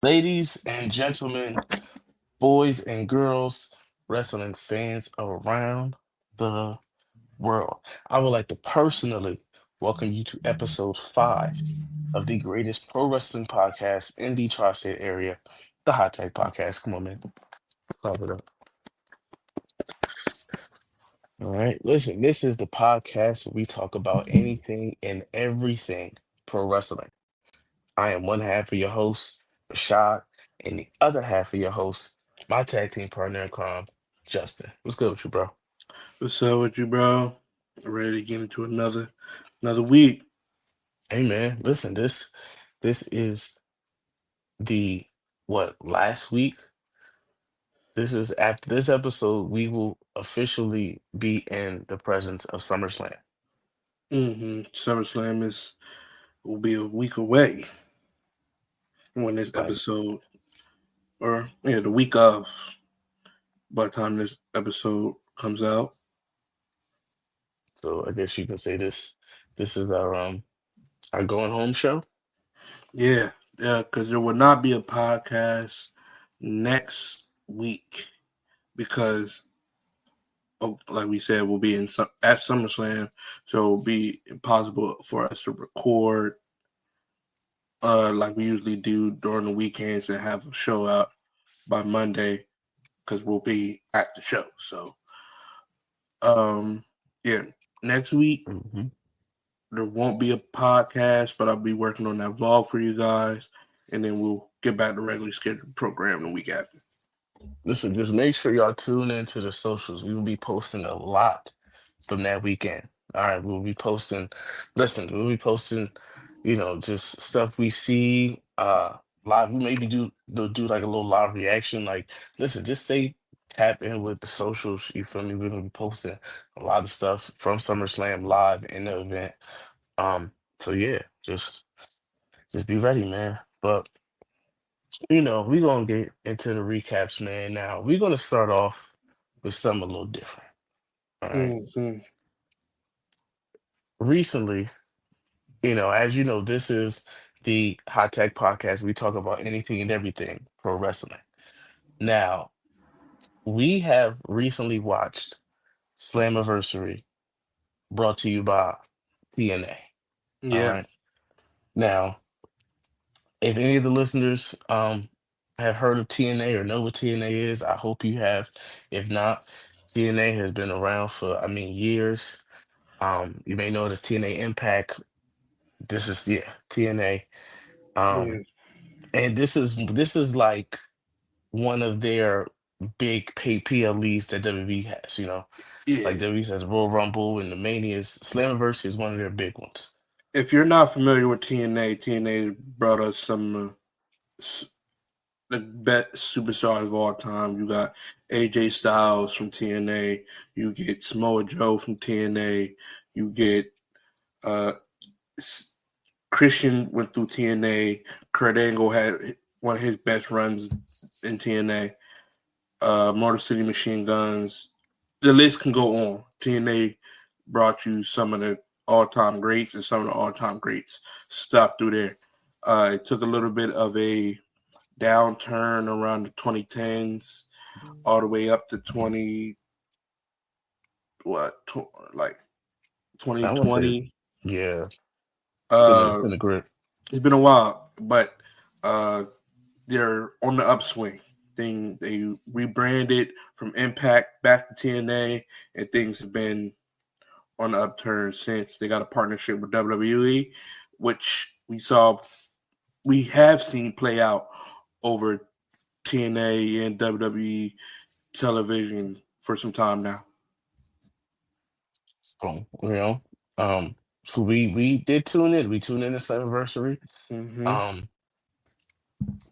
Ladies and gentlemen, boys and girls, wrestling fans around the world, I would like to personally welcome you to episode 5 of the greatest pro wrestling podcast in the tri state area, the Hot Tag Podcast. Come on, man. Clap it up. All right. Listen, this is the podcast where we talk about anything and everything pro wrestling. I am one half of your host, Rashad, and the other half of your host, my tag team partner in crime, Justin. What's good with you, bro? What's up with you, bro? Ready to get into another week. Hey man, listen, this is the what last week? This is after this episode, we will officially be in the presence of SummerSlam. Summerslam will be a week away when this Like, episode, or yeah, the week of. By the time this episode comes out, so I guess you can say this is our going home show. yeah, because there will not be a podcast next week because, like we said, we'll be at SummerSlam, so it'll be impossible for us to record like we usually do during the weekends and have a show out by Monday because we'll be at the show. So, yeah, next week hmm there won't be a podcast, but I'll be working on that vlog for you guys, and then we'll get back to regularly scheduled program the week after. Listen, just make sure y'all tune into the socials. We will be posting a lot from that weekend. All right, we'll be posting, listen, we'll be posting, just stuff we see live. We maybe do like a little live reaction. Like, listen, just stay tap in with the socials. You feel me? We're gonna be posting a lot of stuff from SummerSlam live in the event. So yeah, just be ready, man. But we're gonna get into the recaps, man. Now we're gonna start off with something a little different. All right. Mm-hmm. Recently, as you know, this is the Hot Tech Podcast. We talk about anything and everything pro wrestling. Now, we have recently watched Slammiversary brought to you by TNA. All Yeah, right. Now, if any of the listeners have heard of TNA or know what TNA is, I hope you have. If not, TNA has been around for, I mean, years. You may know it as TNA Impact. This is TNA. yeah, Um, and this is like one of their big pay PLEs that WWE has, yeah. like WWE has Royal Rumble and the Manias. Slammiversary is one of their big ones. If you're not familiar with TNA brought us some the best superstars of all time. You got AJ Styles from TNA. You get Samoa Joe from TNA. You get uh, Christian went through TNA. Kurt Angle had one of his best runs in TNA. Motor City Machine Guns. The list can go on. TNA brought you some of the all-time greats, and some of the all-time greats stopped through there. It took a little bit of a downturn around the 2010s, all the way up to 20 what like I want to say, 2020. yeah, it's Uh, been a grip. it's been a while, but uh, they're on the upswing. They rebranded from Impact back to TNA, and things have been on the upturn since. They got a partnership with WWE, which we have seen play out over TNA and WWE television for some time now. So, um, so we did tune in. We tuned in to Slammiversary. Mm-hmm. Um,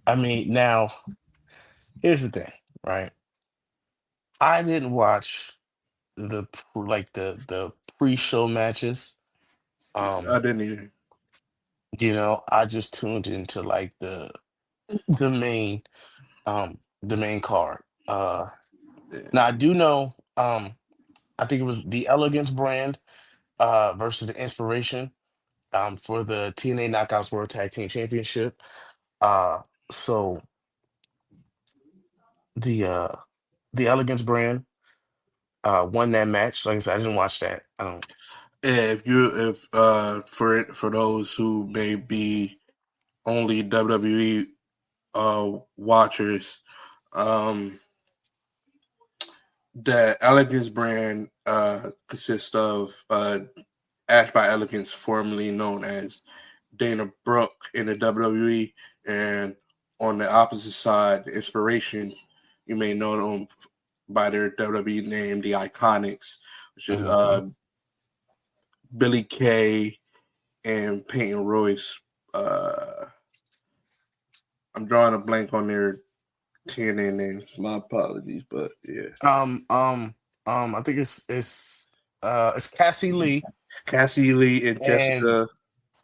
I mean, now here's the thing, right? I didn't watch the pre-show matches. I Um, didn't either. I just tuned into like the main the main card. Now I do know I think it was the Elegance brand versus the Inspiration for the TNA Knockouts World Tag Team Championship. Uh So the uh the Elegance brand won that match. Like I said, I didn't watch that. I don't. Yeah, if for those who may be only WWE watchers, um, the Elegance brand consists of Ash by Elegance, formerly known as Dana Brooke in the WWE, and on the opposite side, the Inspiration, you may know them by their WWE name, the Iconics, which is Mhm. Billy Kay and Peyton Royce. Uh, I'm drawing a blank on their TNA names. My apologies, but yeah, Um, um, I think it's Cassie Lee Cassie Lee and and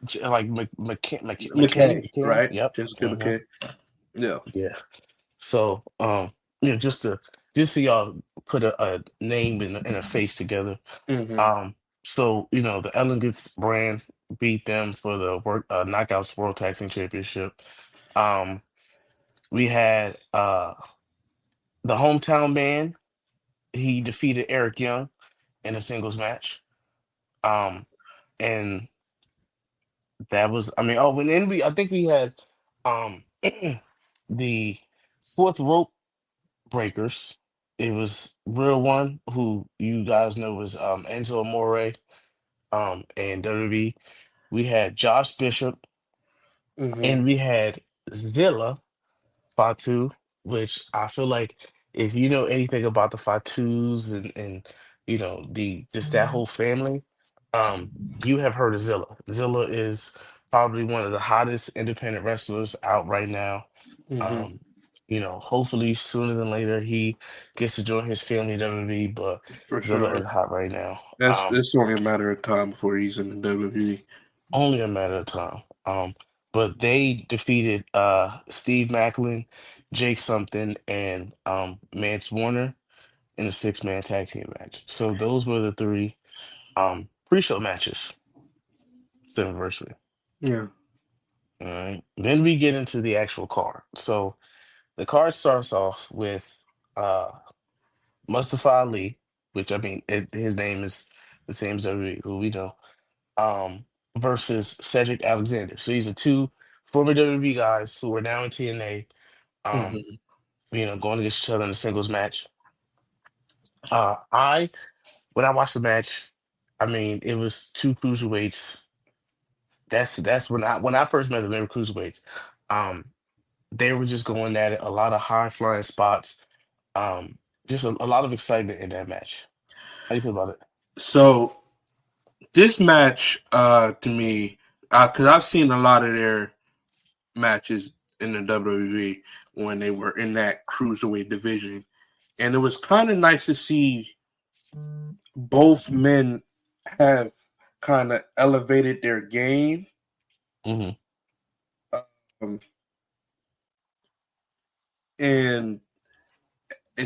Jessica Like McKay, McKay. right? Yep. Jessica Uh-huh. McKay. Yeah. Yeah. So, just so y'all put a name and a face together. Mm-hmm. Um, so the Elegance brand beat them for the Knockouts World Tag Team Championship. Um, we had the hometown man. He defeated Eric Young in a singles match. Um, and that was, I mean, oh, and then I think we had um the fourth rope breakers. It was Real One, who you guys know was Enzo Amore, and WWE. We had Josh Bishop, Mm-hmm. and we had Zilla Fatu, which I feel like if you know anything about the Fatus and the just that whole family, you have heard of Zilla. Zilla is probably one of the hottest independent wrestlers out right now. Mm-hmm. Um, hopefully sooner than later he gets to join his family in WWE, but For Zilla sure. is hot right now. That's It's only a matter of time before he's in the WWE. Only a matter of time. But they defeated Steve Macklin, Jake Something, and Mance Warner in a six-man tag team match. So those were the three pre-show matches, Slammiversary. Yeah. All right. Then we get into the actual card. So the card starts off with uh Mustafa Ali, which I mean his name is the same as WWE, who we know. Versus Cedric Alexander. So these are two former WWE guys who are now in TNA, um, Mm-hmm. going against each other in a singles match. I When I watched the match, I mean, it was two cruiserweights. That's when I first met them, they were cruiserweights. Um, they were just going at it, a lot of high flying spots. Just a lot of excitement in that match. How do you feel about it? So this match, to me, because I've seen a lot of their matches in the WWE when they were in that cruiserweight division, and it was kind of nice to see both men have kind of elevated their game, Hmm. um, and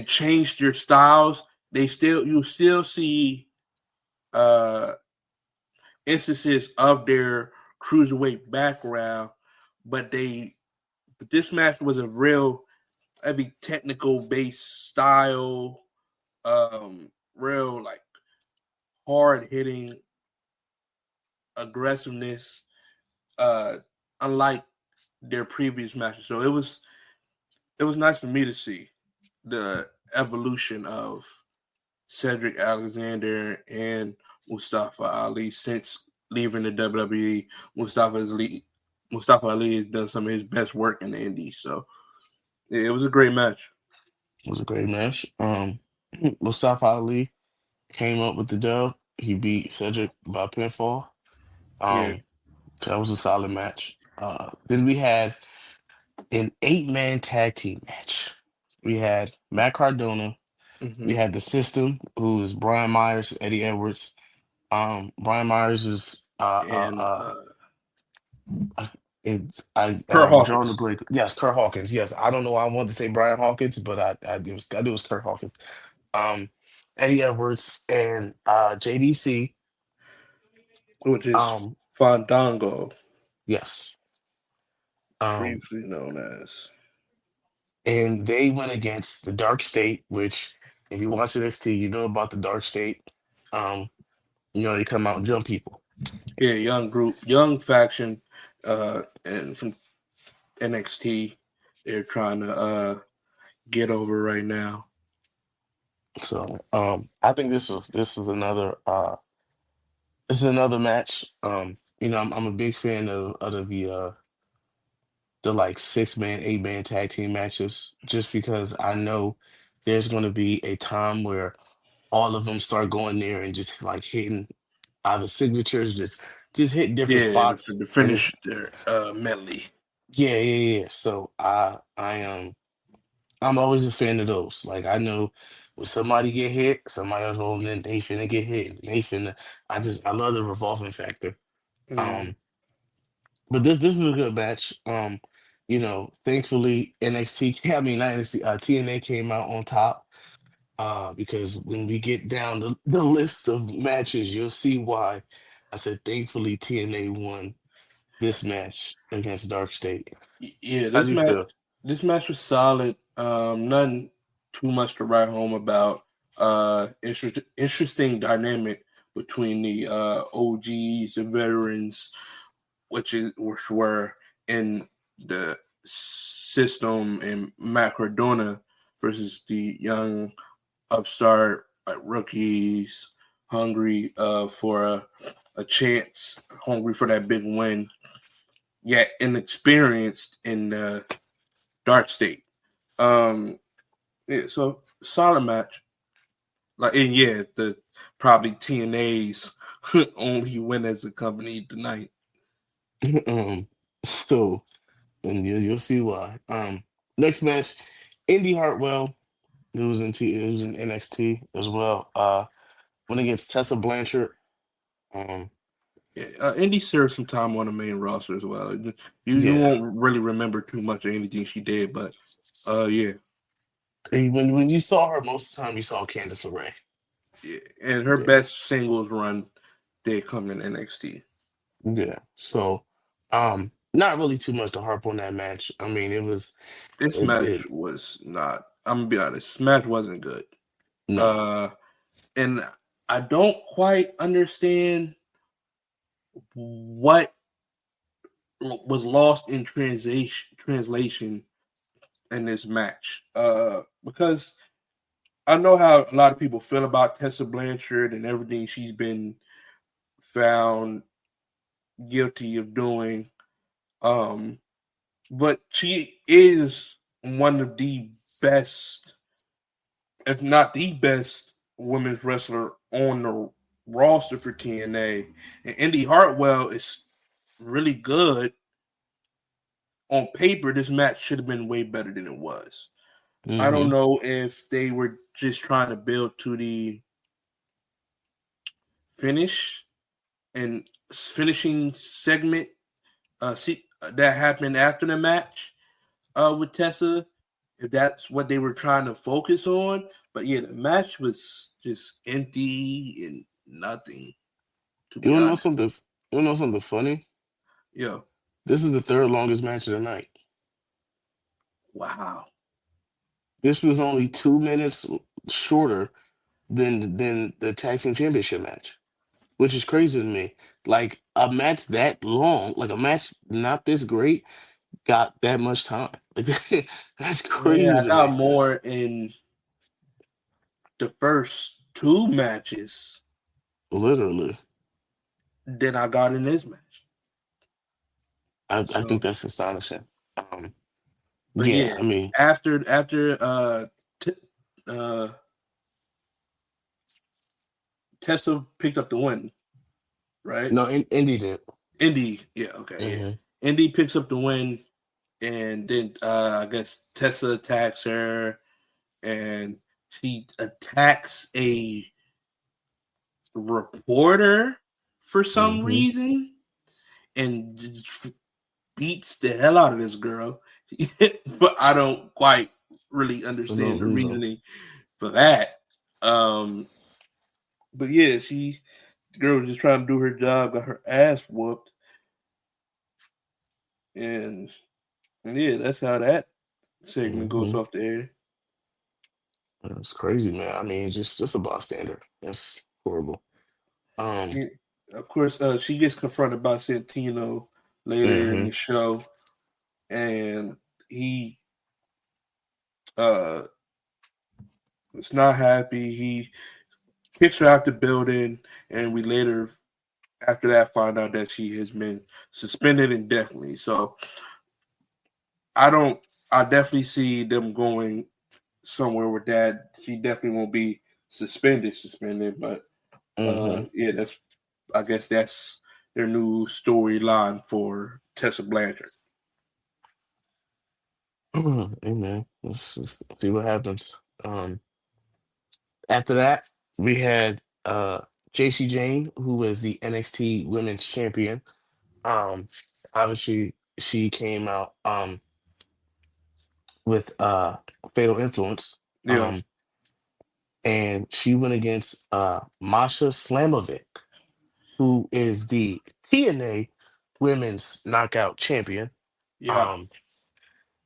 changed their styles. You still see uh, instances of their cruiserweight background, but this match was a real heavy technical based style, real like hard hitting aggressiveness, uh, unlike their previous matches. So it was nice for me to see the evolution of Cedric Alexander and Mustafa Ali since leaving the WWE. Mustafa Ali has done some of his best work in the Indies. So yeah, it was a great match. It was a great match. Mustafa Ali came up with the dub. He beat Cedric by pinfall. Yeah. Um, so that was a solid match. Then we had an eight-man tag team match. We had Matt Cardona. We Mm-hmm. had the System, who is Brian Myers, Eddie Edwards. Brian Myers is And uh, it's I Kurt drawing the Hawkins. break. Yes, Kurt Hawkins. Yes, I don't know why I wanted to say Brian Hawkins, but I knew it was Kurt Hawkins. Um, Eddie Edwards and JDC. Which is Um, Fandango. yes. Um, Previously known as. and they went against the Dark State, which if you watch NXT, you know about the Dark State. Um, they come out and jump people. Yeah, young group, young faction, and from NXT, they're trying to get over right now. So I think this was another match. I'm a big fan of the like 6-man, 8-man tag team matches, just because I know there's going to be a time where all of them start going there and just like hitting either signatures, just hit different Yeah, spots, to and it's finish their medley. yeah, yeah, yeah. So I'm always a fan of those. Like I know when somebody get hit, somebody else rolling in, they finna get hit. They finna. I love the revolving factor. Mm. Um, but this was a good match. Thankfully NXT, I mean not NXT, TNA came out on top. Because when we get down the list of matches, you'll see why. I said thankfully TNA won this match against Dark State. Yeah, How do you feel? this match was solid. Nothing too much to write home about. Interesting dynamic between the OGs and veterans, which were in the system in Macradona versus the young upstart rookies hungry for a chance, hungry for that big win, yet inexperienced in the dark state. Um, yeah, so solid match. Like, and yeah, the probably TNA's only win as a company tonight. um, so, and you'll see why. Next match, Indy Hartwell, it was in NXT as well. Went against Tessa Blanchard. Um, Yeah, Indy served some time on the main roster as well. You yeah. won't really remember too much of anything she did, but yeah, And when you saw her most of the time, you saw Candice LeRae. yeah, and her Yeah. best singles run did come in NXT. Yeah. So, not really too much to harp on that match. I mean, This it, match it, was not. I'm gonna be honest. This match wasn't good. no. Uh, and I don't quite understand what was lost in translation in this match. Because I know how a lot of people feel about Tessa Blanchard and everything she's been found guilty of doing. Um, but she is one of the best, if not the best, women's wrestler on the roster for TNA. And Indy Hartwell is really good. On paper, this match should have been way better than it was. I don't Hmm. know if they were just trying to build to the finish and finishing segment that happened after the match with Tessa, if that's what they were trying to focus on. But yeah, the match was just empty and nothing, to You be wanna know honest. something? You wanna know something funny? Yeah. This is the third longest match of the night. Wow. This was only 2 minutes shorter than the tag team championship match, which is crazy to me. Like a match that long, like a match not this great, got that much time. Like that's Yeah, crazy I to got me. more in the first two matches Literally, than I got in this match. I think So, that's astonishing. Um, but yeah, yeah, I mean, after t- uh Tessa picked up the win, right? no, Indy did. Indy, yeah, okay, yeah. Hmm. Indy picks up the win, and then I guess Tessa attacks her, and she attacks a reporter for some Hmm. reason, and just beats the hell out of this girl. But I don't quite really I understand don't the know. reasoning for that. Um, but yeah, the girl was just trying to do her job, got her ass whooped, and Yeah, that's how that segment goes Hmm. off the air. It's crazy, man. I mean, just a bystander. That's horrible. Um, Yeah. Of course, she gets confronted by Santino later in hmm the show, and he uh is not happy. He kicks her out the building, and we later, after that, find out that she has been suspended indefinitely. So I don't. I definitely see them going somewhere with that. She definitely won't be suspended, but hmm yeah, that's. I guess that's their new storyline for Tessa Blanchard. Hey, man, let's just see what happens. After that, we had JC Jane, who was the NXT Women's Champion. Um, Obviously, she came out with Fatal Influence. Yeah, Um, and she went against Masha Slamovic, who is the TNA Women's Knockout Champion. yeah. Um,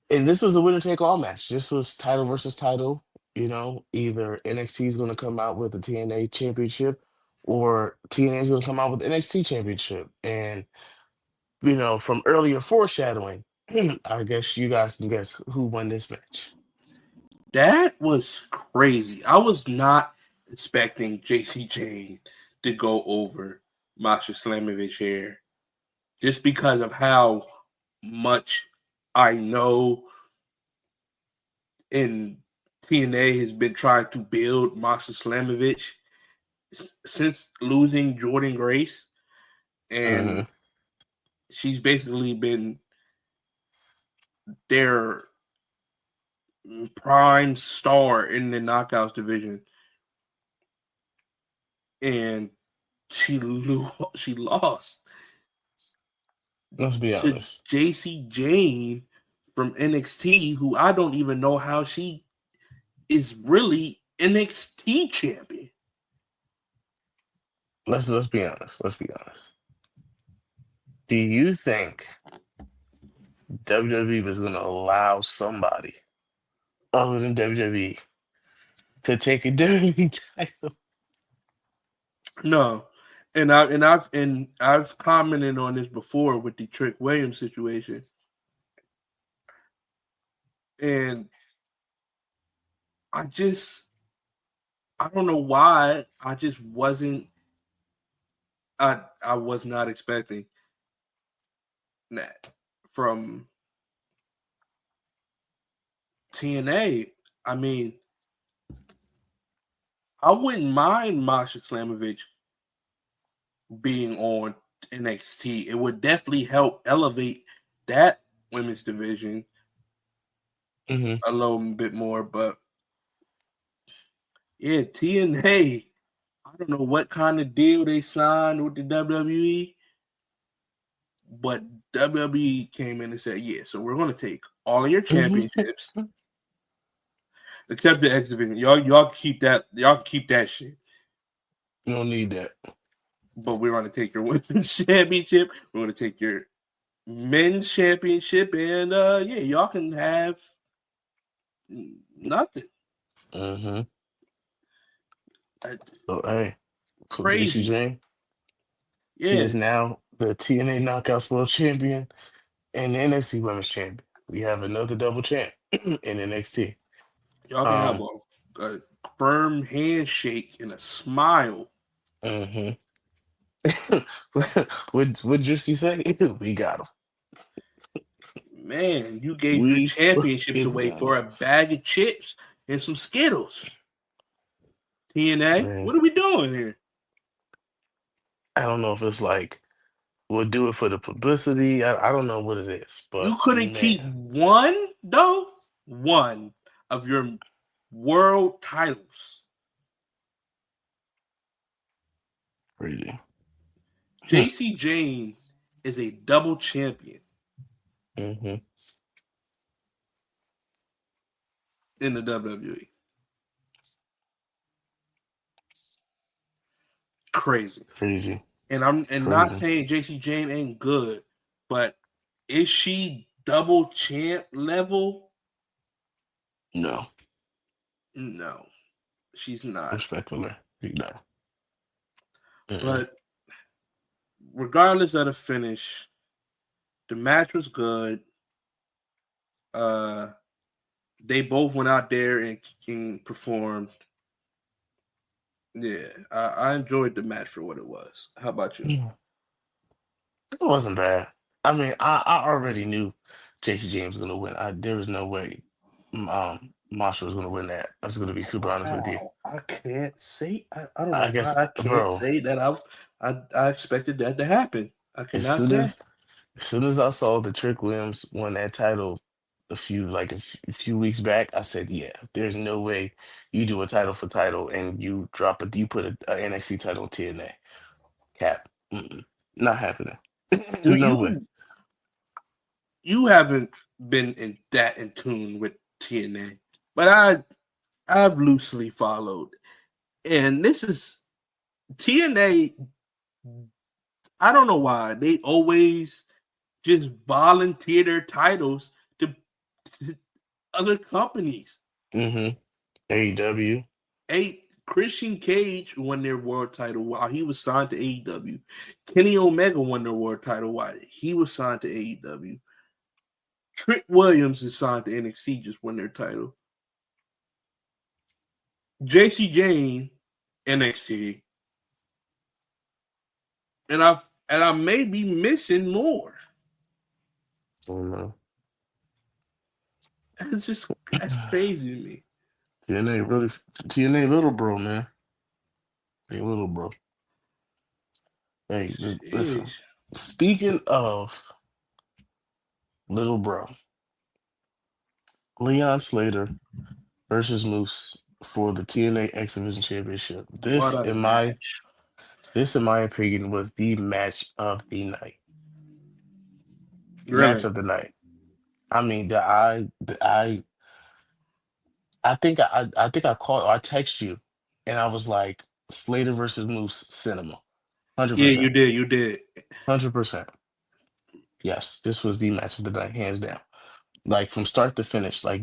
and this was a winner take all match. This was title versus title. Either NXT is going to come out with the TNA Championship, or TNA is going to come out with the NXT Championship. And from earlier foreshadowing, I guess you guys can guess who won this match. That was crazy. I was not expecting JC Jane to go over Masha Slamovich here just because of how much I know and TNA has been trying to build Masha Slamovich since losing Jordan Grace, and Hmm. she's basically been their prime star in the knockouts division, and she lost Let's be to honest. JC Jane from NXT, who I don't even know how she is really NXT champion. Let's be honest. Let's be honest. Do you think WWE was going to allow somebody other than WWE to take a WWE title? No. And I've commented on this before with the Trick Williams situation. And I just I don't know why. I just wasn't I was not expecting that from TNA. I mean, I wouldn't mind Masha Slamovich being on NXT. It would definitely help elevate that women's division Hmm. a little bit more. But yeah, TNA, I don't know what kind of deal they signed with the WWE, but WWE came in and said, yeah, so we're going to take all of your Hmm. championships except the X Division. Y'all keep that. Y'all keep that shit. You don't need that. But we're going to take your women's championship. We're going to take your men's championship, and yeah, y'all can have nothing. Hmm. Uh, So, hey, so JC Crazy. Jane, she Yeah, is now the TNA Knockouts World Champion and the NXT Women's Champion. We have another double champ in NXT. y'all can have Um, a firm handshake and a smile. hmm what Drifty say? We got him. Man, you gave your We championships fucking away got for a bag of chips and some Skittles. TNA, him. what are we doing here? I don't know if it's like we'll do it for the publicity. I don't know what it is, You but couldn't keep man, one, though? One of your world titles. crazy. JC Jane is a double champion Hmm. in the WWE. Crazy. Crazy, And I'm not crazy. saying JC Jane ain't good, but is she double champ level, No, no, she's not. respectfully, no. Mm-mm. But regardless of the finish, the match was good. Uh, they both went out there and performed. Yeah, I enjoyed the match for what it was. How about you? It wasn't bad. I mean, I already knew J.C. James was gonna win. There was no way, Marshall was gonna win that. I was gonna be super honest with you. Wow, I can't say. I don't know I why guess, I can't bro, say that. I expected that to happen. I as cannot soon say. as as soon as I saw the Trick Williams won that title a few weeks back, I said, yeah, there's no way you do a title for title and you put a NXT title on TNA. Cap. Mm-mm. Not happening. Do No way. you haven't been in tune with TNA, but I've loosely followed, and this is TNA. I don't know why they always just volunteer their titles to other companies. Mm-hmm. AEW. Christian Cage won their world title while he was signed to AEW. Kenny Omega won their world title while he was signed to AEW. Trick Williams is signed to NXT, just won their title. JC Jane, NXT, and I may be missing more. Oh no. That's crazy to me. TNA really TNA little bro, man. Hey little bro. Hey, listen. Jeez. Speaking of little bro, Leon Slater versus Moose for the TNA X Division Championship. What a match. This in my opinion was the match of the night. Match Really. of the night. I mean, I think I called or I text you and I was like Slater versus Moose cinema. Yeah, you 100%. did. You did. 100%. Yes, this was the match of the night, hands down. Like from start to finish. I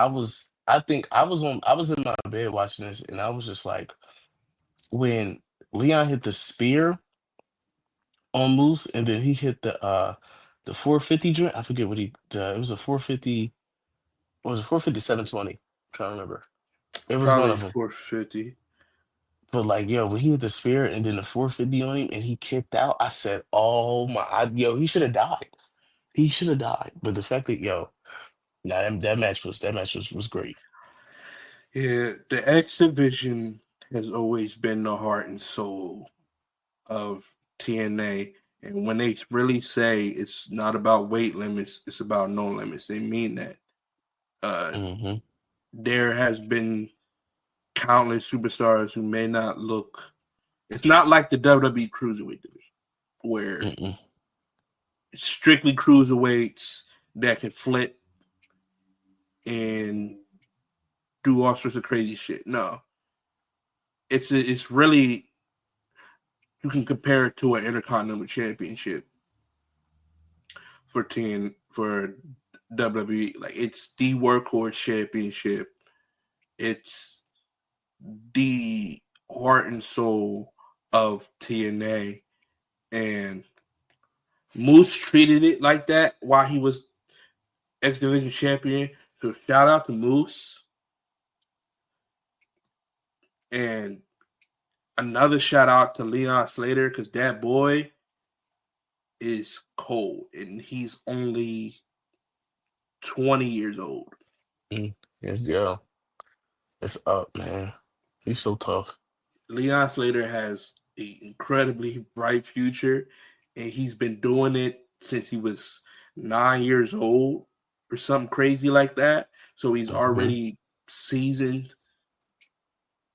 was in my bed watching this, and I was just like, when Leon hit the spear on Moose, and then he hit the 450 joint. I forget what it was a 450. What was it 450 720? Trying to remember. It was one Probably of them. 450. But like, yo, when he hit the spear and then the 450 on him, and he kicked out, I said, "Oh my, yo, he should have died. He should have died." But the fact that yo, nah, that match was great. Yeah, the X Division has always been the heart and soul of TNA. And when they really say it's not about weight limits, it's about no limits, they mean that. Uh, Mm-hmm. there has been countless superstars who may not look. It's not like the WWE Cruiserweight division, where Mm-mm. it's strictly cruiserweights that can flip and do all sorts of crazy shit. No, it's really, you can compare it to an Intercontinental Championship for WWE. Like, it's the workhorse championship. It's the heart and soul of TNA, and Moose treated it like that while he was X Division champion. So shout out to Moose, and another shout out to Leon Slater, because that boy is cold, and he's only 20 years old. Mm. Yes, yo, it's up, man. He's so tough. Leon Slater has an incredibly bright future, and he's been doing it since he was 9 years old or something crazy like that. So he's Mm-hmm. already seasoned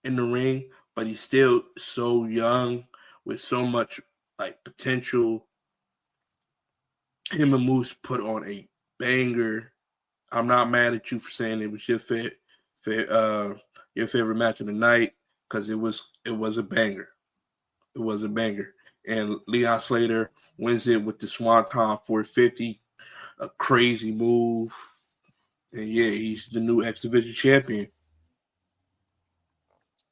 in the ring, but he's still so young with so much like potential. Him and Moose put on a banger. I'm not mad at you for saying it was your favorite match of the night, because it was a banger. It was a banger. And Leon Slater wins it with the Swanton 450. a crazy move. And yeah, he's the new X Division champion.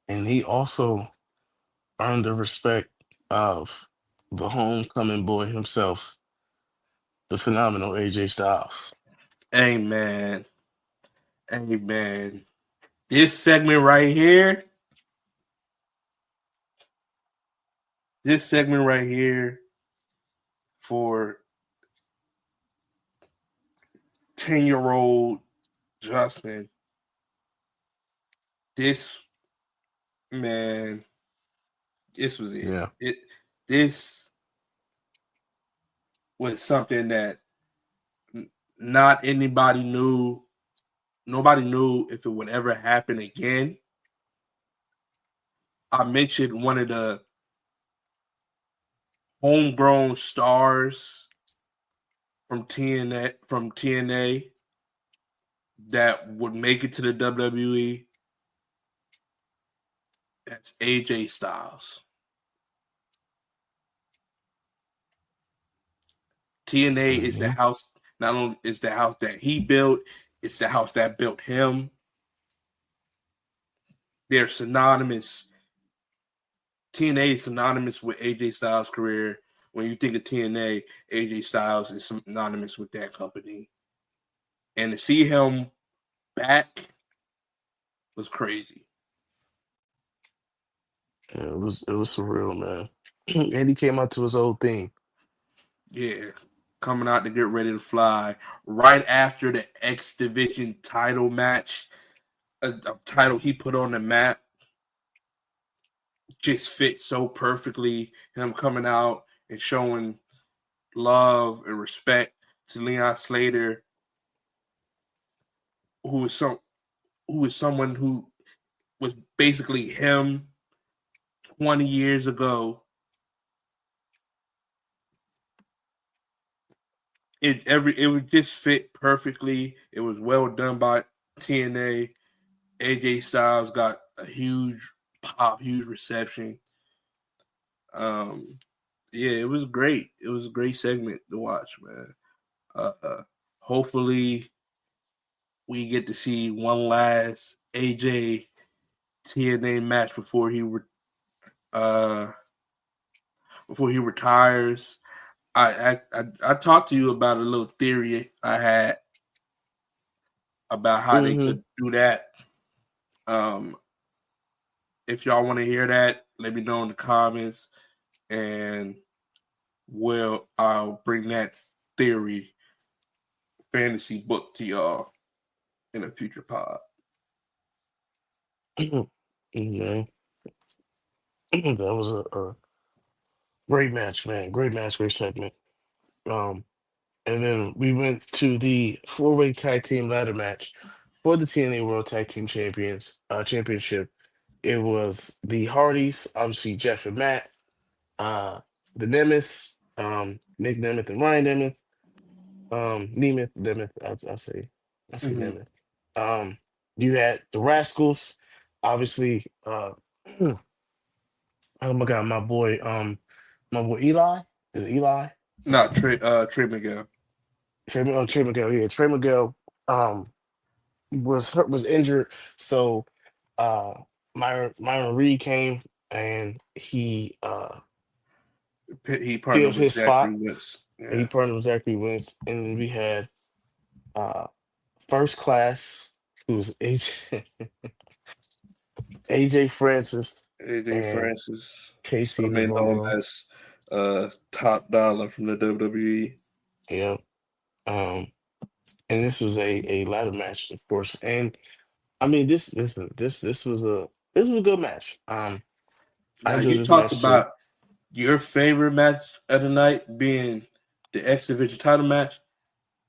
And he also earned the respect of the homecoming boy himself, the phenomenal AJ Styles. Amen. Amen. This segment right here, for 10-year-old Justyn, this man, this was it. Yeah. This was something that not anybody knew. Nobody knew if it would ever happen again. I mentioned one of the homegrown stars from TNA that would make it to the WWE. That's AJ Styles. TNA is the Mm-hmm. house. Not only is the house that he built, it's the house that built him. They're synonymous. TNA is synonymous with AJ Styles' career. When you think of TNA, AJ Styles is synonymous with that company. And to see him back was crazy. Yeah, it was surreal, man. And he came out to his old theme. Yeah, coming out to get ready to fly right after the X Division title match, a title he put on the map, just fits so perfectly. Him coming out and showing love and respect to Leon Slater, who is someone who was basically him 20 years ago. It would just fit perfectly. It was well done by TNA. AJ Styles got a huge pop, huge reception. Um, yeah, it was great. It was a great segment to watch, man. Hopefully, we get to see one last AJ TNA match uh, before he retires. I talked to you about a little theory I had about how they Mm-hmm. could do that. Um, if y'all want to hear that, let me know in the comments, and I'll bring that theory fantasy book to y'all in a future pod. Yeah. That was a great match, man. Great match, great segment. Um, and then we went to the four-way tag team ladder match for the TNA World Tag Team Championship. It was the Hardys, obviously Jeff and Matt, uh, the Nemeth, Nick Nemeth and Ryan Nemeth, Nemeth, I say Mm-hmm. Nemeth. You had the Rascals, obviously. Oh my God, my boy Eli. Is it Eli? Not Trey Miguel. Trey Miguel. Yeah, Trey Miguel. Um, was injured, so uh, Myron Reed came and he He partnered filled with his Zachary spot. Wentz. And he Yeah, partnered with Zachary Wentz, and then we had uh, First Class, who's AJ Francis AJ and Francis, Casey some may know him Navarro. as Top Dollar from the WWE. Yeah. Um, and this was a ladder match, of course. And I mean, this was a good match. I Now enjoyed you this talked match too. about your favorite match of the night being the X Division title match.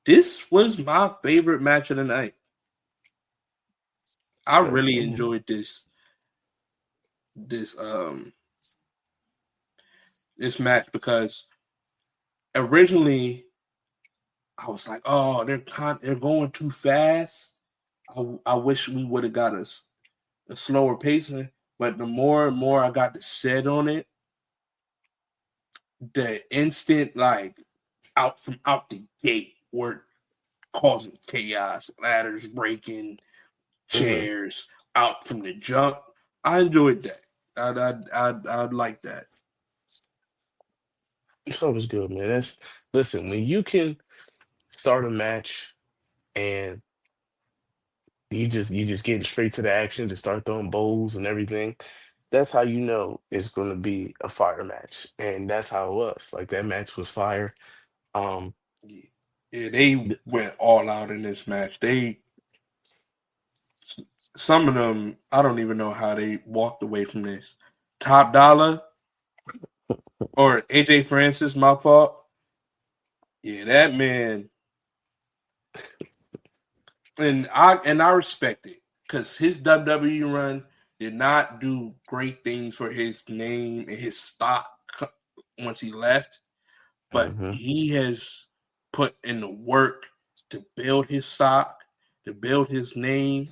This was my favorite match of the night. I Okay. really enjoyed this this match because originally I was like, oh, they're going too fast. I wish we would have got a slower pacing, but the more and more I got to sit on it, the instant like out the gate where causing chaos, ladders breaking, Mm-hmm. chairs out from the jump. I enjoyed that. I'd like that. It's always good, man. That's listen, when you can start a match and you just getting straight to the action to start throwing bowls and everything. That's how you know it's going to be a fire match, and that's how it was. Like that match was fire. Um, Yeah, yeah, they th- went all out in this match. Some of them, I don't even know how they walked away from this. Top Dollar or AJ Francis, my fault. Yeah, that man, and I respect it because his WWE run did not do great things for his name and his stock once he left, but mhm. he has put in the work to build his stock, to build his name,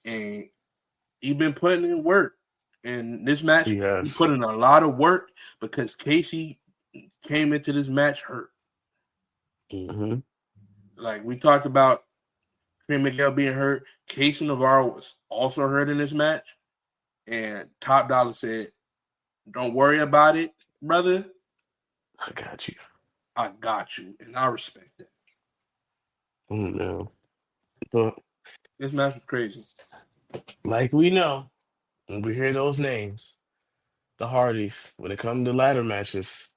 and he's been putting in work. And this match, He he has. put in a lot of work because Casey came into this match hurt. Hmm. Like we talked about Trey Miguel being hurt, Casey Navarro was also hurt in this match. And Top Dollar said, "Don't worry about it, brother. I got you. I got you." And I respect that. No. But This match was crazy. like we know, when we hear those names, the Hardys, when it comes to ladder matches,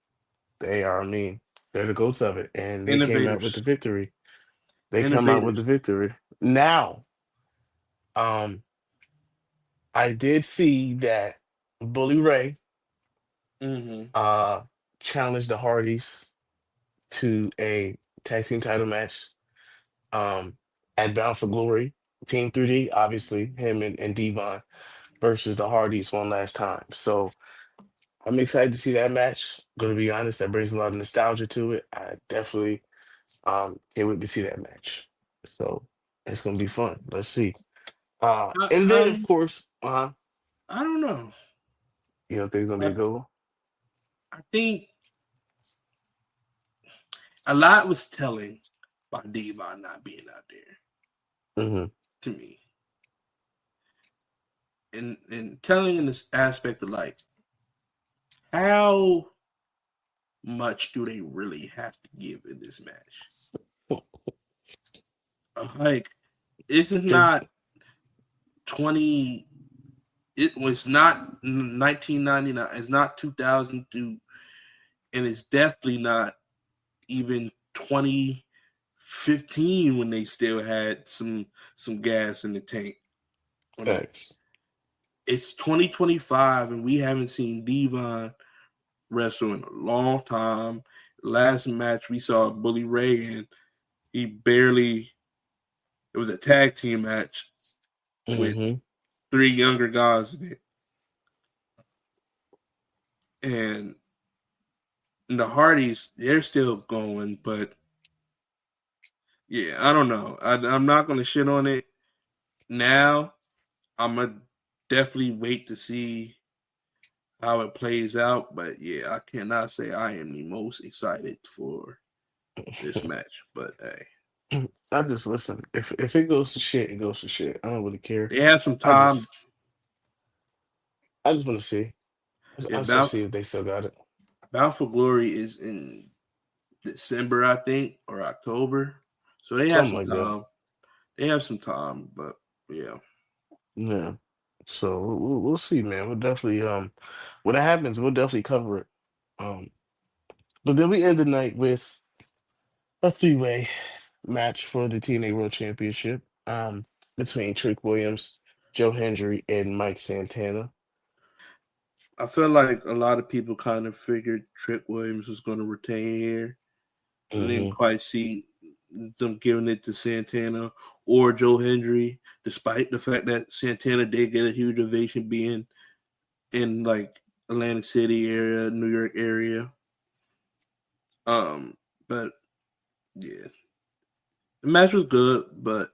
they are, I mean, they're the goats of it, and they came out with the Innovators. victory. They come out with the Innovators. victory. Now, um, I did see that Bully Ray Mm-hmm. uh challenged the Hardys to a tag team title match um at Bound for Glory. Team 3D, obviously, him and Devon versus the Hardys one last time. So I'm excited to see that match. Gonna be honest, that brings a lot of nostalgia to it. I definitely can't wait to see that match. So it's gonna be fun. Let's see. I, And then of um, course, I don't know. you don't think it's gonna be a I, good one? I think a lot was telling by Devon not being out there Hmm. to me. And telling in this aspect of like how much do they really have to give in this match? Like, this is If not 20. It was not 1999. It's not 2002, and it's definitely not even 2015 when they still had some gas in the tank. On it, Facts. it's 2025, and we haven't seen Devon wrestle in a long time. Last match we saw Bully Ray, and he barely. It was a tag team match with Hmm. three younger guys in it, and the Hardys they're still going, but yeah, I don't know. I'm not gonna shit on it now. I'm gonna definitely wait to see how it plays out, but yeah, I cannot say I am the most excited for this match. But hey, I just listen. If it goes to shit, it goes to shit. I don't really care. they have some I time. just I just want to see. Yeah, I just want to see if they still got it. Bound for Glory is in December, I think, or October. So they have Something some like that. time. They have some time, but yeah. Yeah. So we'll see, man. We'll definitely when it happens, we'll definitely cover it. Um, but then we end the night with a three-way match for the TNA World Championship. Between Trick Williams, Joe Hendry, and Mike Santana. I feel like a lot of people kind of figured Trick Williams was going to retain here. I didn't Hmm. quite see them giving it to Santana or Joe Hendry, despite the fact that Santana did get a huge ovation being in like Atlantic City area, New York area. But yeah, the match was good, but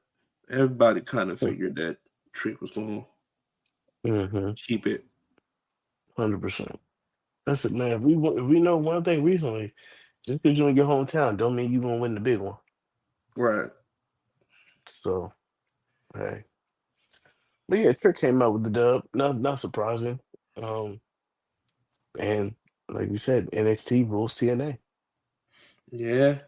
everybody kind of figured that Trick was going to Hmm. keep it. 100%. That's it, man. If we know one thing recently, just because you're in your hometown, don't mean you're gonna win the big one. Right. So, hey. But yeah, Trick came out with the dub. Not surprising. Um, and like we said, NXT rules TNA. Yeah.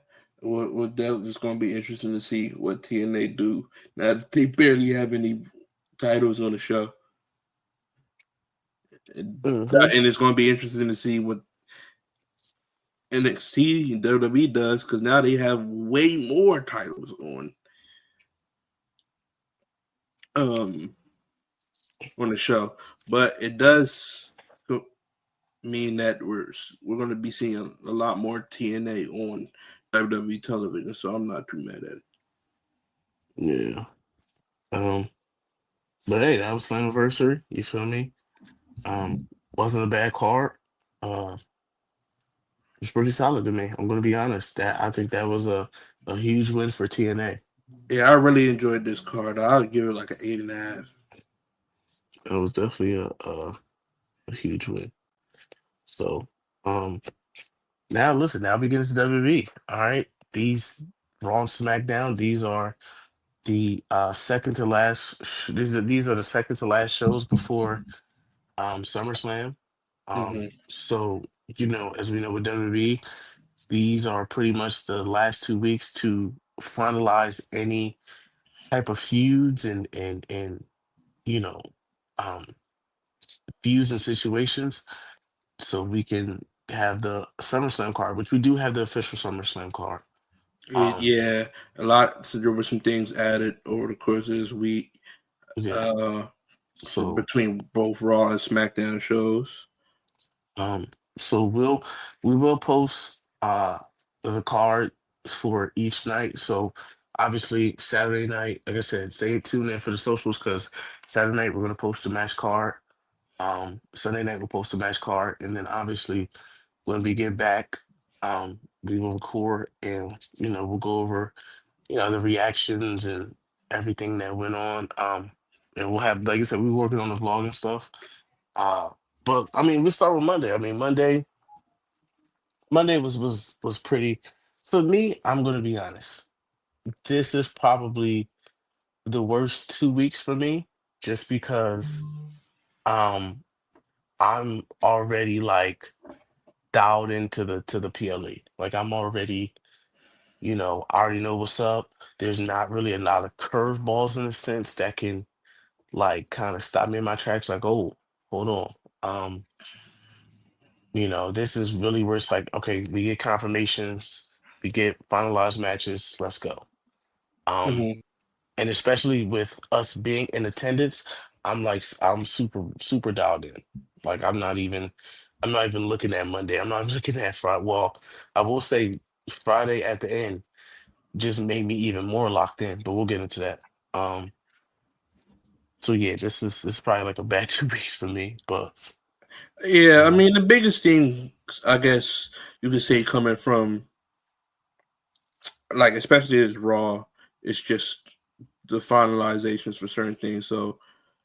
That just gonna be interesting to see what TNA do now that they barely have any titles on the show, and, Hmm. and it's gonna be interesting to see what NXT and WWE does because now they have way more titles um on the show. But it does mean that we're going to be seeing a lot more TNA on WWE television, so I'm not too mad at it. Yeah. Um, but hey, that was Slammiversary. You feel me? Um, wasn't a bad card. It's pretty solid to me. I'm gonna be honest. That I think that was a huge win for TNA. Yeah, I really enjoyed this card. I'll give it like an 8.5. It was definitely a huge win. So um now listen, now we get into WWE. All right. These Raw and Smackdown, these are the second to last these are the second to last shows before SummerSlam. Mm-hmm. So as we know with WWE, these are pretty much the last 2 weeks to finalize any type of feuds and you know um feuds and situations so we can have the SummerSlam card, which we do have the official SummerSlam card. Um Yeah, a lot. So there were some things added over the course of this week yeah. uh, So between both Raw and SmackDown shows. um we will post the card for each night. So obviously Saturday night, like I said, stay tuned in for the socials because Saturday night we're gonna post the match card. Sunday night we'll post a match card, and then obviously when we get back, we will record and we'll go over the reactions and everything that went on. And we'll have, like I said, we're working on the vlog and stuff. Uh, but I mean, we start with Monday. I mean, Monday was pretty. For me, I'm gonna be honest. This is probably the worst 2 weeks for me, just because um I'm already like dialed into the PLE. Like I'm already, I already know what's up. There's not really a lot of curveballs in a sense that can like kind of stop me in my tracks. Like, oh, hold on. This is really where it's like, okay, we get confirmations, we get finalized matches, let's go. Um, Mm-hmm. and especially with us being in attendance, I'm super, super dialed in. Like I'm not even looking at Monday. I'm not looking at Friday. Well, I will say Friday at the end just made me even more locked in, but we'll get into that. Um, so yeah, this is probably like a bad 2 weeks for me, but Yeah, I um, mean the biggest thing I guess you could say coming from like especially as Raw, it's just the finalizations for certain things. So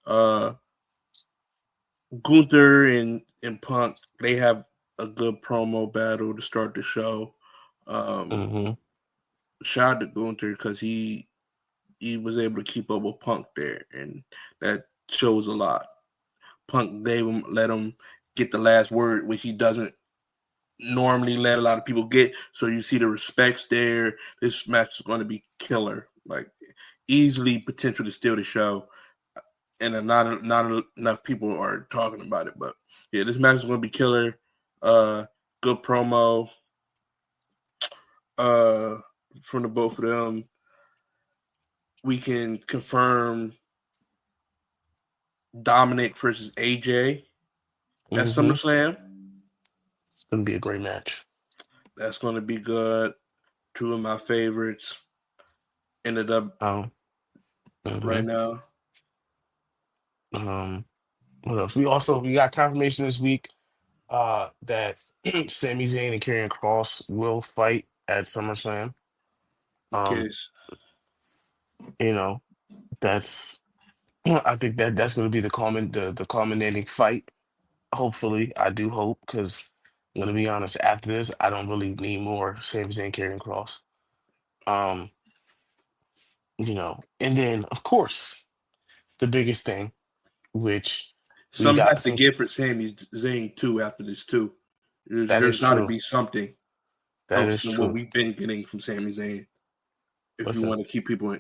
uh Gunther and Punk, they have a good promo battle to start the show. Um hmm Shout out to Gunther because he was able to keep up with Punk there, and that shows a lot. Punk let him get the last word, which he doesn't normally let a lot of people get. So you see the respects there. This match is going to be killer, like easily potential to steal the show, and not enough people are talking about it. But yeah, this match is going to be killer. Uh, Good promo. Uh, from the both of them, we can confirm Dominic versus AJ at hmm SummerSlam. it's gonna be a great match. That's going to be good. Two of my favorites ended up Um, right hmm now. um, what else? We got confirmation this week that Sami Zayn and Karrion Cross will fight at SummerSlam. Um, Case. you know, that's I think that's going to be the culminating fight. Hopefully, I do hope because I'm gonna be honest. After this, I don't really need more Sami Zayn, Karrion Cross. Um, And then of course the biggest thing, which we Some got has to some. give for Sami Zayn too after this too. That There's is got to true. be something That else is than what true. we've been getting from Sami Zayn if you Listen, want to keep people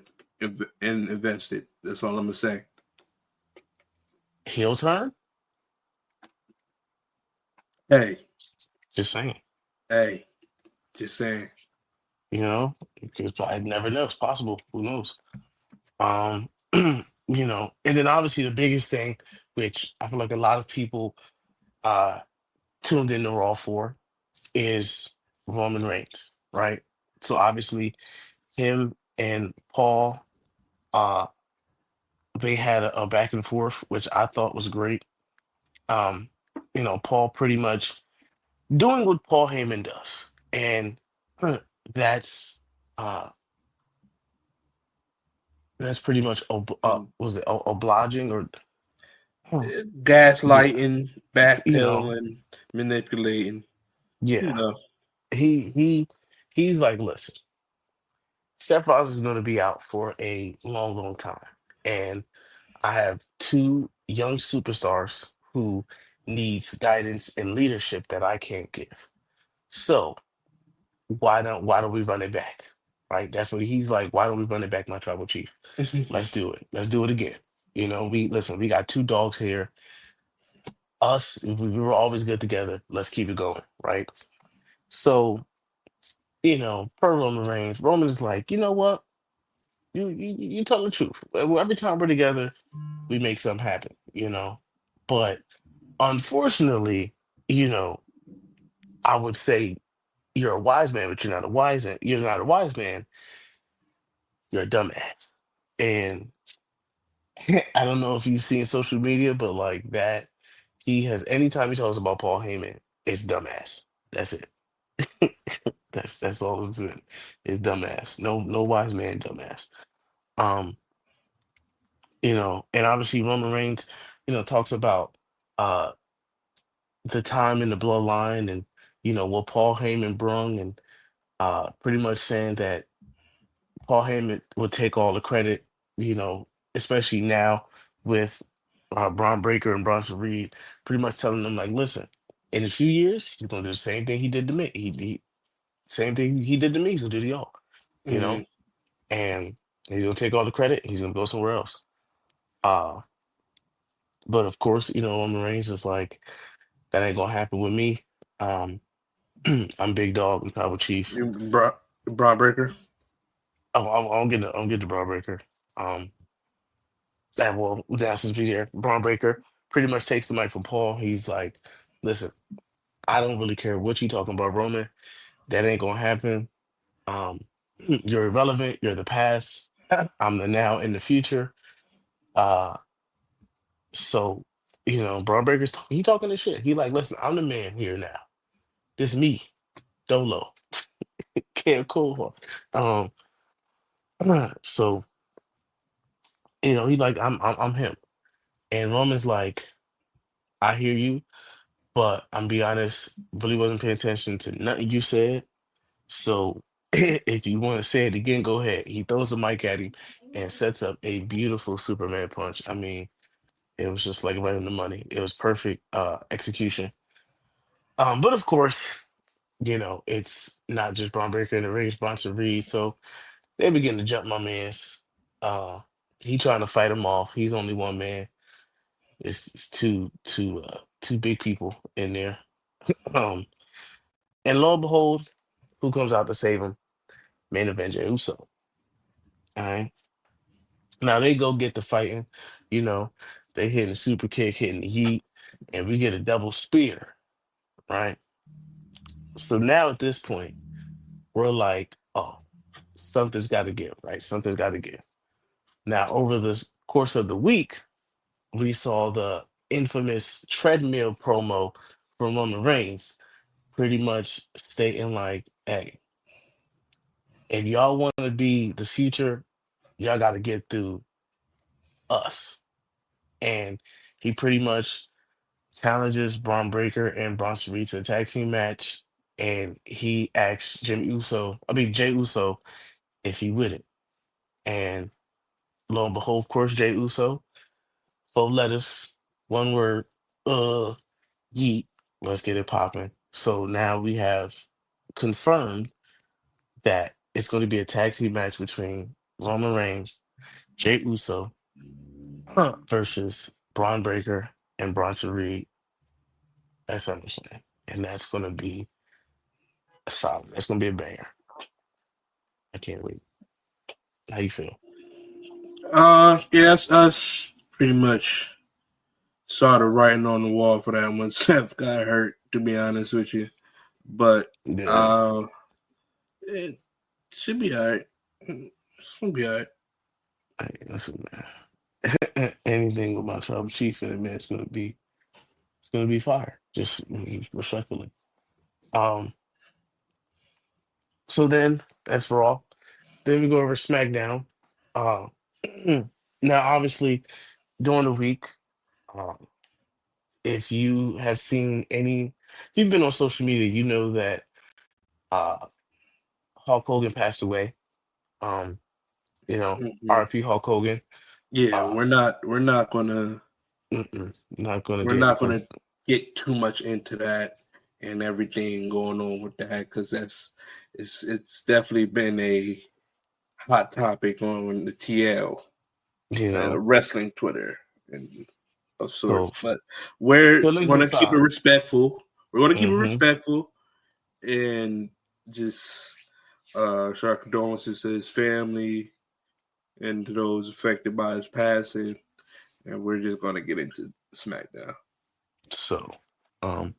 invested. That's all I'm gonna say. heel turn. Hey, Just saying. hey, just saying. Because I never know. It's possible. Who knows? Um, and then obviously the biggest thing, which I feel like a lot of people uh tuned in to Raw for, is Roman Reigns, right? So obviously him and Paul, uh, they had a back and forth, which I thought was great. Um, Paul pretty much doing what Paul Heyman does, and huh, that's uh that's pretty much Mm. was it obliging or huh, yeah, Gaslighting, you know, backpedaling, manipulating. You yeah. know. He's like, listen, Seth Rollins is going to be out for a long, long time, and I have two young superstars who needs guidance and leadership that I can't give. So why don't we run it back? Right? That's what he's like. Why don't we run it back, my tribal chief? Let's do it. Let's do it again. We got two dogs here. Us, we were always good together. Let's keep it going, right? So, per Roman Reigns, Roman is like, you know what? You tell the truth. Every time we're together, we make something happen. But unfortunately, you know, I would say you're a wise man, but you're not a wise man, you're a dumbass. And I don't know if you've seen social media, but like that, he has anytime he talks about Paul Heyman, it's dumbass. That's it. That's all it's in. It's dumbass. No wise man, dumbass. Um, and obviously Roman Reigns, talks about uh the time in the bloodline and what Paul Heyman brung and pretty much saying that Paul Heyman would take all the credit, especially now with Braun Breaker and Bronson Reed, pretty much telling them like, listen, in a few years, he's gonna do the same thing he did to me. He same thing he did to me, he's gonna do to y'all, you Mhm. know, and he's gonna take all the credit. He's gonna go somewhere else. Uh, but of course, Roman Reigns is like, that ain't gonna happen with me. Um, I'm big dog and tribal chief. Braun Breaker. I'll get the Braun Breaker. Um, that will Danson's be there. Braun Breaker pretty much takes the mic from Paul. He's like, listen, I don't really care what you talking about, Roman. That ain't gonna happen. Um, you're irrelevant. You're the past. I'm the now and the future. Uh, so Braun Breaker's he talking this shit. He like, listen, I'm the man here now. This me, Dolo, Cam Cool. Um, so he like, I'm him. And Roman's like, I hear you. But I'm be honest, really wasn't paying attention to nothing you said. So if you want to say it again, go ahead. He throws the mic at him and sets up a beautiful Superman punch. I mean, it was just like right in the money. It was perfect execution. But of course, it's not just Braun Breaker in the ring, it's Bronson Reed. So they begin to jump my man's. Uh he trying to fight him off. He's only one man. It's two big people in there. Um And lo and behold, who comes out to save him? Main event Jey Uso. All right. Now they go get the fighting. You know, they hitting the super kick, hitting the yeet, and we get a double spear. Right. So now at this point, we're like, oh, something's got to give. Right. Something's got to give. Now over the course of the week, we saw the infamous treadmill promo from Roman Reigns, pretty much stating like, hey, if y'all want to be the future, y'all got to get through us. And he pretty much challenges Braun Breaker and Bronson Reed to a tag team match. And he asks Jey Uso if he would it. And lo and behold, of course, Jay Uso, 4 letters, one word, uh, yeet. Let's get it popping. So now we have confirmed that it's going to be a tag team match between Roman Reigns, Jay Uso, versus Braun Breaker and Bronson Reed at SummerSlam. And that's going to be a solid. That's going to be a banger. I can't wait. How you feel? Yes, us pretty much saw the writing on the wall for that when Seth got hurt. To be honest with you, but Yeah. it should be alright. It's gonna be alright. Hey, listen, man. Anything with my tribal chief in it, man, it's gonna be fire. Just respectfully. Um. So then that's Raw. Then we go over SmackDown. Uh, now, obviously, during the week, uh, if you have seen if you've been on social media, you know that uh, Hulk Hogan passed away. Um, Mm-hmm. RP Hulk Hogan. Yeah, Uh, not gonna we're get not into. gonna get too much into that and everything going on with that because it's definitely been a hot topic on the TL You and the know, wrestling Twitter and of so sorts. But we're feelings gonna keep it aside. respectful. We're gonna keep it Hmm. respectful and just show our condolences to his family and to those affected by his passing. And we're just gonna get into SmackDown. So, um,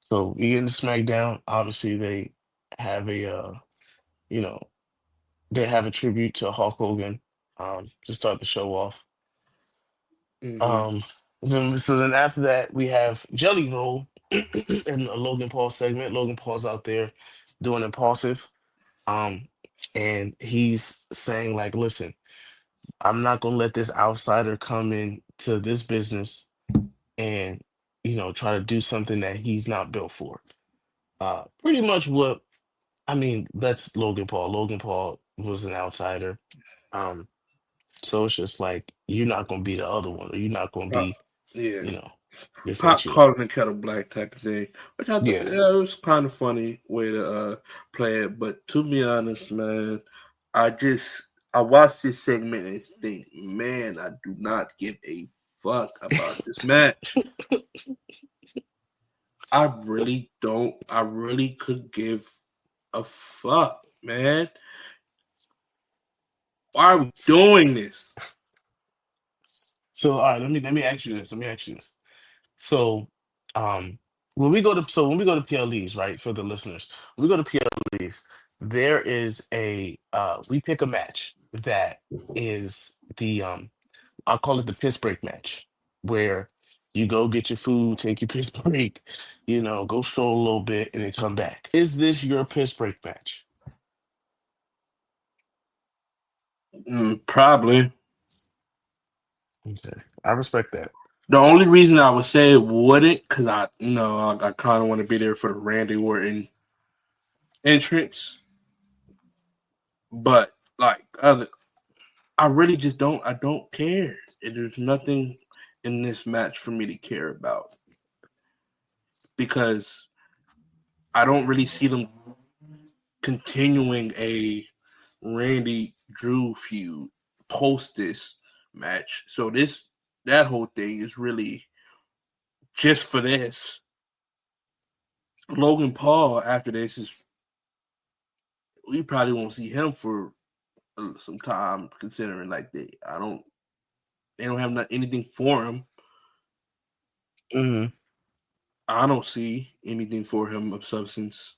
so we get into SmackDown. Obviously, they have you know, they have a tribute to Hulk Hogan, to start the show off. Mm-hmm. Um, so then after that, we have Jelly Roll in a Logan Paul segment. Logan Paul's out there doing impulsive, um, and he's saying like, "Listen, I'm not gonna let this outsider come in to this business and try to do something that he's not built for." Pretty much what I mean. That's Logan Paul. Logan Paul was an outsider. Um, so it's just like you're not gonna be the other one, or you're not gonna Uh, be, yeah, you know, this ain't pot you. calling the kettle black type of thing, which I thought Yeah. yeah, it was kind of funny way to play it. But to be honest, man, I just I watched this segment and think, man, I do not give a fuck about this match. I really don't. I really could give a fuck, man. Why are we doing this? So all right, let me ask you this. Let me ask you this. So, um, when we go to PLEs, right, for the listeners, when we go to PLEs, there is we pick a match that is the I'll call it the piss break match, where you go get your food, take your piss break, go stroll a little bit, and then come back. Is this your piss break match? Probably. Okay, I respect that. The only reason I would say it wouldn't, because I kind of want to be there for the Randy Orton entrance, but like I really just don't. I don't care. There's nothing in this match for me to care about because I don't really see them continuing a Randy Drew feud post this match. So that whole thing is really just for this. Logan Paul after this is we probably won't see him for some time considering like they don't have anything for him. Hmm. I don't see anything for him of substance.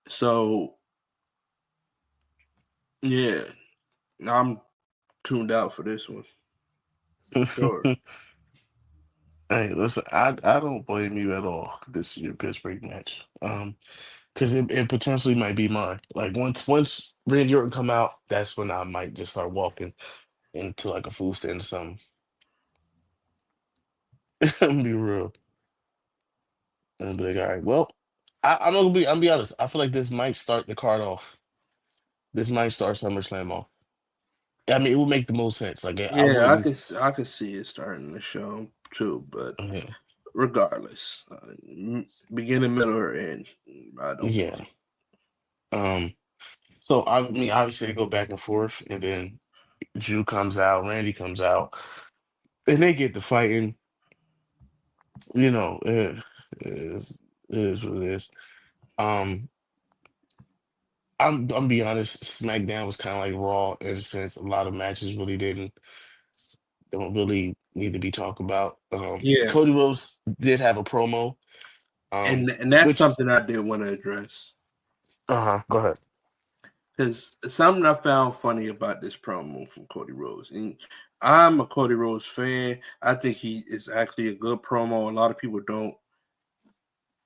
So yeah, I'm tuned out for this one for sure. Hey, listen, I don't blame you at all. This is your Pittsburgh match. Because it potentially might be mine. Like once Randy Orton come out, that's when I might just start walking into like a food stand or something. I'm gonna be real. And be like, all right, well, I'm gonna be honest. I feel like this might start the card off. This might start SummerSlam off. I mean, it would make the most sense. Like I Yeah, wouldn't. I could see it starting the show too, but Mhm. regardless, beginning, middle, or end, I don't care. Yeah. Um. So I mean, obviously they go back and forth, and then Drew comes out, Randy comes out, and they get to fighting. You know, it is what it is. Um. I'm be honest. SmackDown was kind of like Raw in a sense. A lot of matches really don't really need to be talked about. Yeah, Cody Rhodes did have a promo. and that's Which something I did want to address go ahead. because something I found funny about this promo from Cody Rhodes, and I'm a Cody Rhodes fan. I think he is actually a good promo. A lot of people don't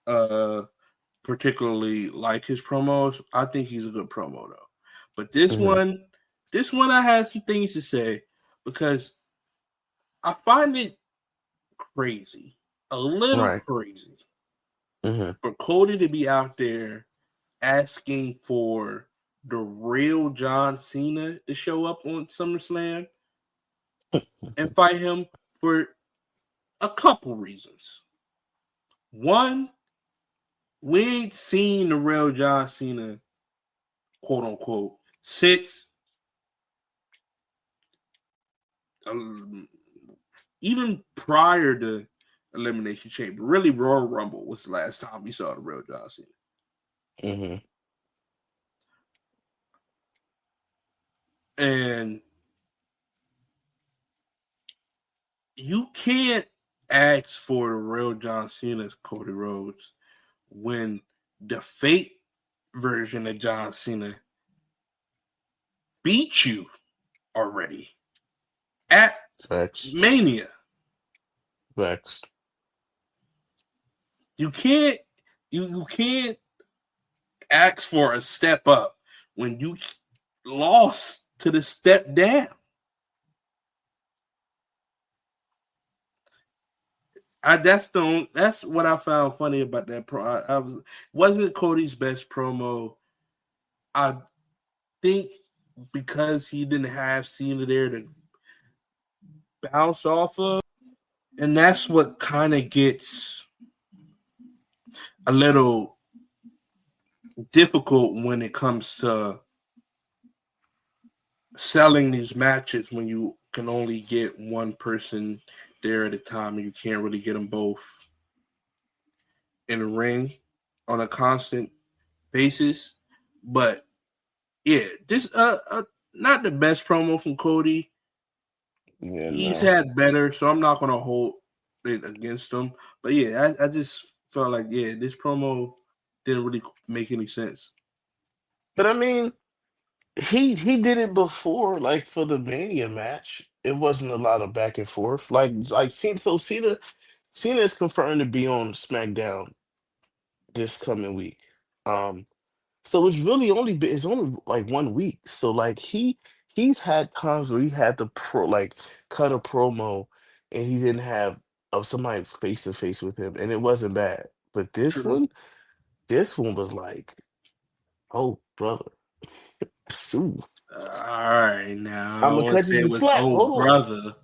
uh particularly like his promos. I think he's a good promo though. But Hmm. this one I had some things to say because I find it crazy, a little Right. crazy Hmm. for Cody to be out there asking for the real John Cena to show up on SummerSlam and fight him for a couple reasons. One, we ain't seen the real John Cena, quote unquote, since um, even prior to Elimination Chamber. Really, Royal Rumble was the last time we saw the real John Cena. Hmm. And you can't ask for the real John Cena's Cody Rhodes when the fake version of John Cena beat you already at Facts. Mania. Facts. You can't you can't ask for a step up when you lost to the step down. That's what I found funny about that pro. I was wasn't Cody's best promo. I think because he didn't have Cena there to bounce off of, and that's what kind of gets a little difficult when it comes to selling these matches when you can only get one person there at a time and you can't really get them both in the ring on a constant basis. But yeah, this not the best promo from Cody. Yeah, He's no. had better, so I'm not gonna hold it against him. But yeah, I just felt like this promo didn't really make any sense. But I mean, he did it before, like for the Mania match. It wasn't a lot of back and forth. Like Cena is confirmed to be on SmackDown this coming week. Um, so it's only like 1 week. So like he's had times where he had to cut a promo and he didn't have somebody face to face with him and it wasn't bad. But True. this one was like, oh brother, Sue. All right, now I'm I gonna wouldn't cut you say it some was slack. old Hold on. brother.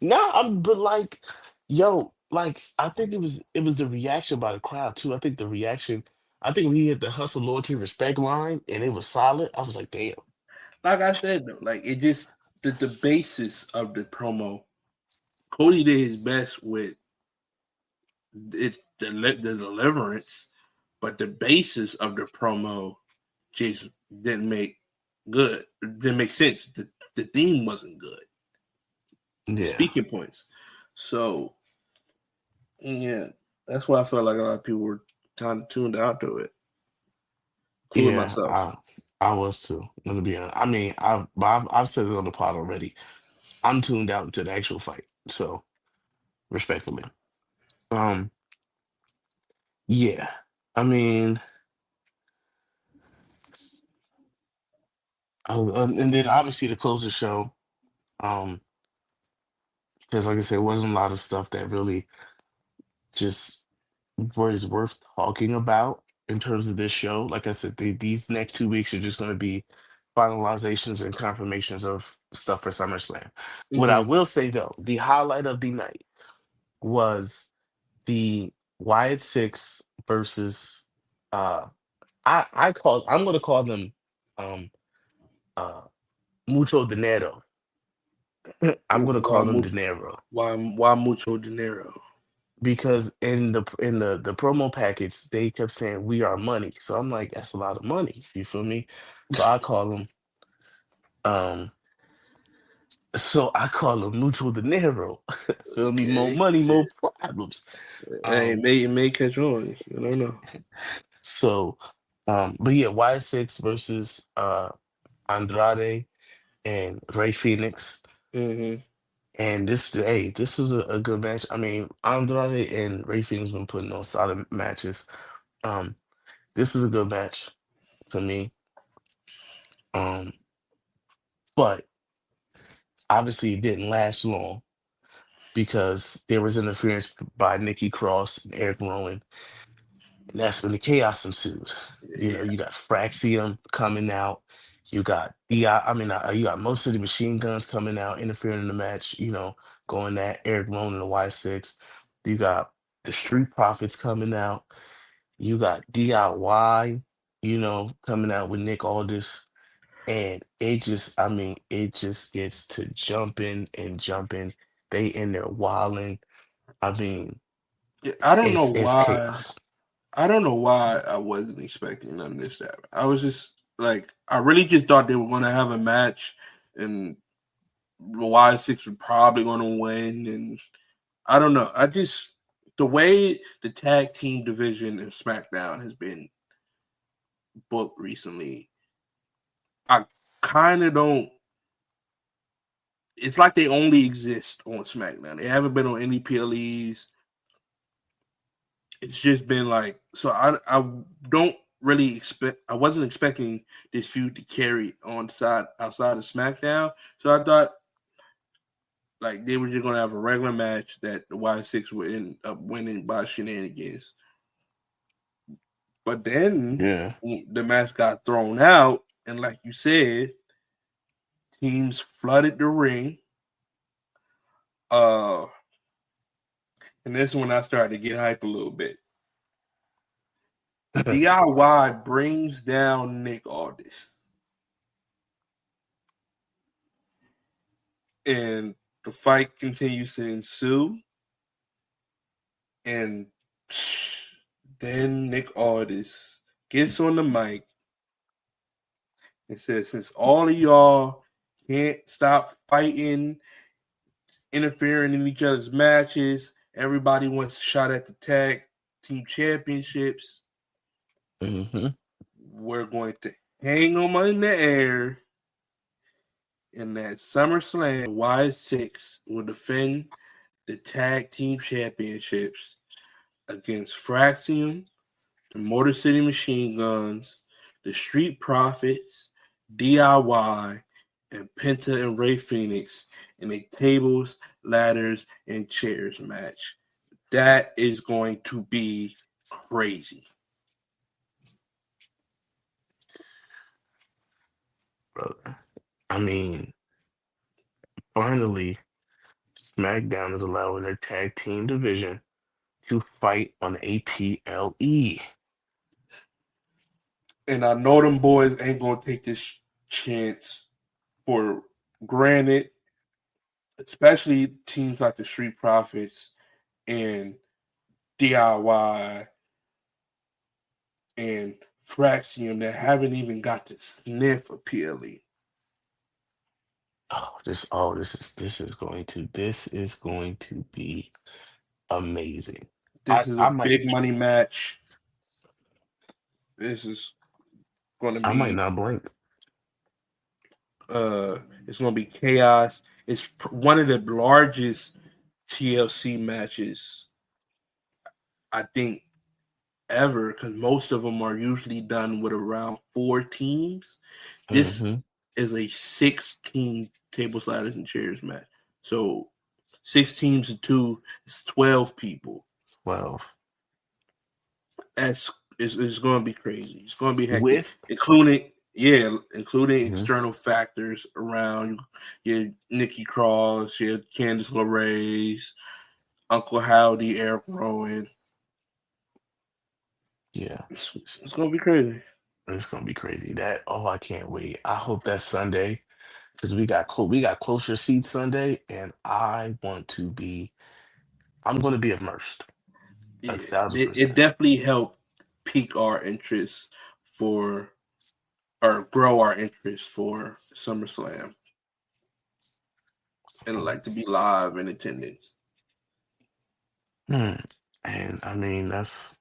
No, but like, yo, like I think it was the reaction by the crowd too. I think the reaction, I think we hit the hustle, loyalty, respect line, and it was solid. I was like, damn. Like I said though, like it just the basis of the promo. Cody did his best with the deliverance, but the basis of the promo just didn't make good. Didn't make sense. The theme wasn't good. The Yeah, speaking points. So yeah, that's why I felt like a lot of people were kind of tuned out to it, including yeah, myself. I was too. Let me be honest. I mean, I've said it on the pod already. I'm tuned out to the actual fight. So respectfully, um, yeah. I mean, and then obviously to close the show, um, because like I said, it wasn't a lot of stuff that really just was worth talking about in terms of this show. Like I said, these next 2 weeks are just going to be finalizations and confirmations of stuff for SummerSlam. What I Mm-hmm. will say though, the highlight of the night was the Wyatt Six versus I'm gonna call them um uh Mucho Dinero. I'm gonna Why call them mucho? Dinero Why mucho dinero? because in the promo package they kept saying we are money. So I'm like, that's a lot of money. You feel me? So I call them um so I call them Mucho Dinero. Feel me? More Okay. money, more problems. Hey, Um it may catch on. You don't know. so but yeah, Y6 versus Andrade and Ray Phoenix. Mm-hmm. And this was a good match. I mean, Andrade and Ray Phoenix been putting on solid matches. Um, this was a good match to me. Um, but obviously it didn't last long because there was interference by Nikki Cross and Eric Rowan, and that's when the chaos ensued. You know, Yeah. you got Fraxium coming out, you got you got most of the machine guns coming out, interfering in the match. You know, going at Eric Rowan and the Y6. You got the Street Profits coming out. You got DIY, coming out with Nick Aldis. And it just gets to jumping and jumping. They in there wilding. I mean, Yeah, I don't know it's why. chaos. I don't know why I wasn't expecting none of this to happen. I was just like, I really just thought they were going to have a match, and the Y6 were probably going to win. And I don't know. The way the tag team division in SmackDown has been booked recently, I kind of don't. It's like they only exist on SmackDown. They haven't been on any PLEs. It's just been like, so I don't really expect. I wasn't expecting this feud to carry on side outside of SmackDown. So I thought like they were just gonna have a regular match that the Y6 would end up winning by shenanigans. But then Yeah. the match got thrown out, and like you said, teams flooded the ring. Uh, and this when I started to get hype a little bit. DIY brings down Nick Aldis, and the fight continues to ensue. And then Nick Aldis gets on the mic and says, "Since all of y'all can't stop fighting, interfering in each other's matches, everybody wants a shot at the tag team championships. hmm We're going to hang them in the air. And that SummerSlam, Y6 will defend the tag team championships against Fraxium, the Motor City Machine Guns, the Street Profits, DIY, and Penta and Ray Phoenix in a tables, ladders, and chairs match. That is going to be crazy." Brother. I mean, finally, SmackDown is allowing their tag team division to fight on APLE. And I know them boys ain't gonna take this chance for granted, especially teams like the Street Profits and DIY and Fraxium that haven't even got to sniff a PLE. This is going to be amazing. I This is a I might big money match. This is gonna I might be not blink. it's gonna be chaos. It's one of the largest TLC matches I think ever, because most of them are usually done with around 4 teams. This hmm is a 16 table ladders and chairs match. So 6 teams of two is 12 people. 12 It's going to be crazy. It's going to be hectic, with including. Yeah, including Hmm. external factors around your Nikki Cross, your Candice LeRae's, Uncle Howdy, Eric Rowan. Yeah, It's gonna be crazy. it's gonna be crazy. That oh, I can't wait. I hope that's Sunday because we got closer seats Sunday, and I want to be. I'm going to be immersed a Yeah, thousand it percent. definitely helped pique our interest for or grow our interest for SummerSlam and Um, like to be live in attendance. hmm. And I mean that's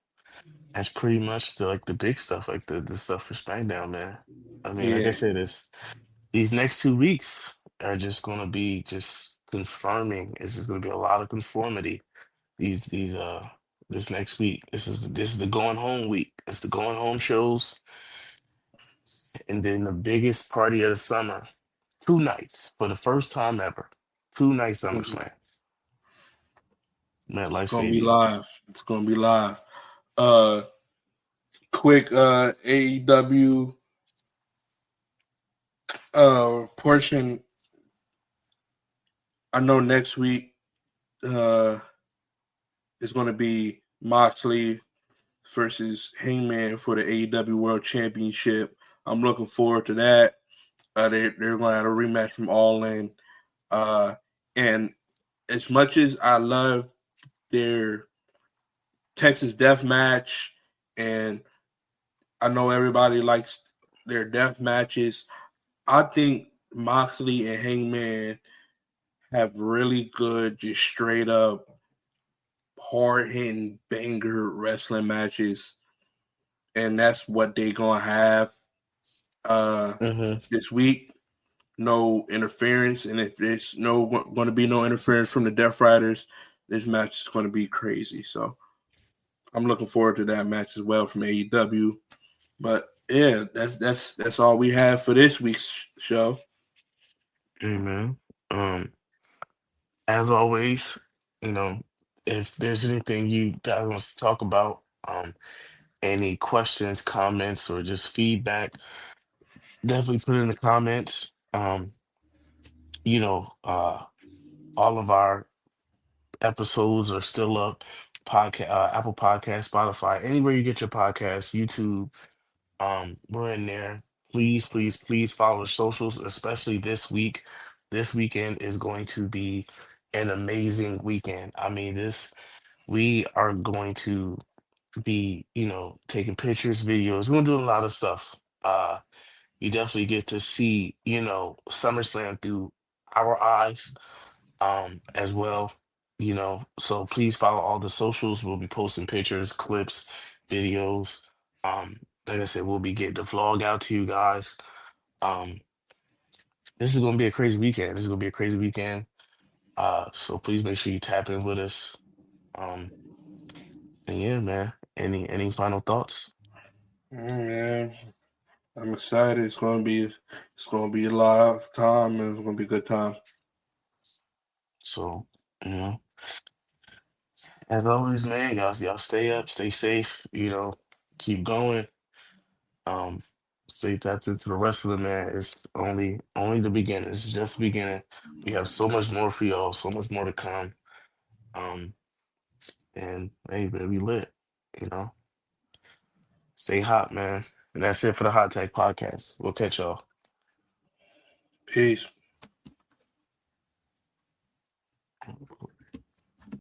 pretty much like the big stuff, like the stuff for SmackDown, man. I mean, like I Yeah. said, it's these next 2 weeks are just going to be just confirming. It's just going to be a lot of conformity. These this next week. This is the going home week. It's the going home shows, and then the biggest party of the summer. 2 nights for the first time ever. 2 night Mhm. SummerSlam, It's MetLife gonna be Stadium. live. It's gonna be live. Uh quick AEW portion. I know next week uh is gonna be Moxley versus Hangman for the AEW World Championship. I'm looking forward to that. They're going to have a rematch from All In. Uh, and as much as I love their Texas Death Match, and I know everybody likes their death matches, I think Moxley and Hangman have really good, just straight up hard hitting banger wrestling matches, and that's what they're gonna have uh, Hmm. this week. No interference, and if there's no going to be no interference from the Death Riders, this match is going to be crazy. So I'm looking forward to that match as well from AEW. But yeah, that's all we have for this week's show. Amen. As always, you know, if there's anything you guys want to talk about, any questions, comments, or just feedback, definitely put it in the comments. You know, all of our episodes are still up. Podcast, Apple Podcast, Spotify, anywhere you get your podcast, YouTube. We're in there. Please, please, please follow the socials, especially this week. This weekend is going to be an amazing weekend. I mean, this we are going to be, taking pictures, videos. We're gonna do a lot of stuff. You definitely get to see, SummerSlam through our eyes, as well. So please follow all the socials. We'll be posting pictures, clips, videos. Like I said, we'll be getting the vlog out to you guys. Um, this is gonna be a crazy weekend. This is gonna be a crazy weekend. So please make sure you tap in with us. Um, and yeah, man. Any final thoughts? Man, I'm excited. It's gonna be a live time, and it's gonna be a good time. So, you know, as always, man, y'all stay up, stay safe, keep going. Um, Stay tapped into the rest of the man. It's only the beginning. It's just the beginning. We have so much more for y'all, so much more to come. Um, and hey, man, we lit, you know. Stay hot, man. And that's it for the Hot Tech Podcast. We'll catch y'all. Peace.